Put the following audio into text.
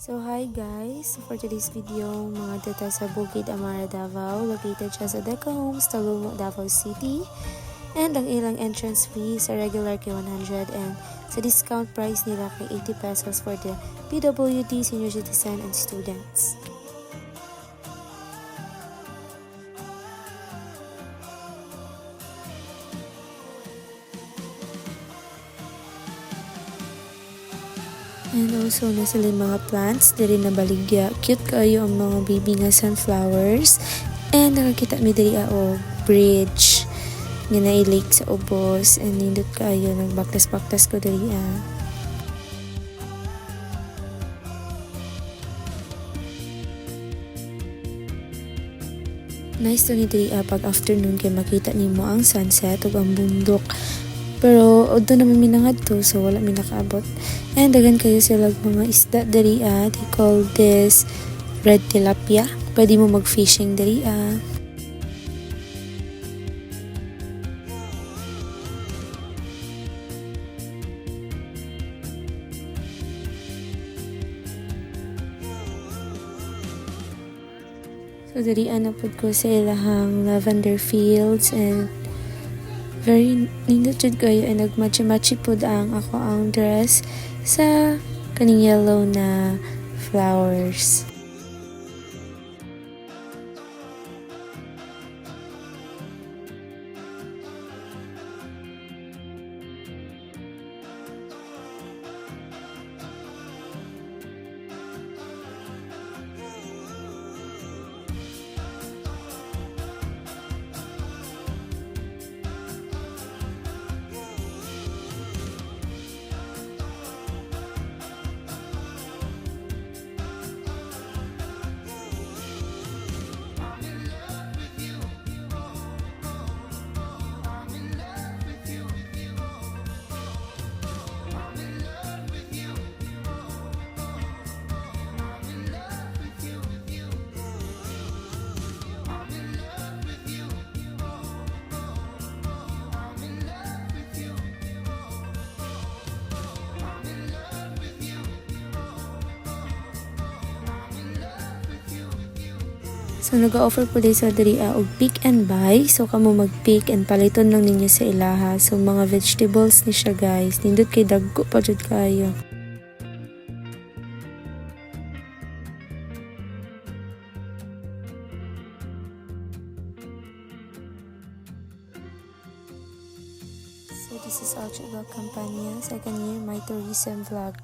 So hi guys, for today's video, mga data sa Bukid Amara, Davao. Located siya sa Deca Homes, Talumo, Davao City. And ang ilang entrance fee sa regular kay 100 and sa discount price nila kay 80 pesos for the PWD, senior citizen, and students. And also, na sila mga plants, diri na baligya. Cute kayo ang mga baby nga sunflowers. And nakakita mi diri o bridge nga na-lake sa ubos. And nindot kayo, nagbaktas-baktas ko diri Nice to ni diri pag afternoon kay makita nimo ang sunset ug ang bundok. Pero odo naman minangad to, so wala mi nakaabot. And dagan kayo sila mga isda diri they call this red tilapia. Pwede mo mag-fishing diri So diri napud ko sa ilahang lavender fields and very nindot jud kayo and nagmatchy-matchy pud ako ang dress sa kaning yellow na flowers. So nag-offer po din sa diri og pick and buy. So kamo mag-pick and paliton lang ninyo sa ilaha. So mga vegetables ni siya guys. Nindot kay dagko pa jud kayo. So this is Algebra Campania, second year my tourism vlog.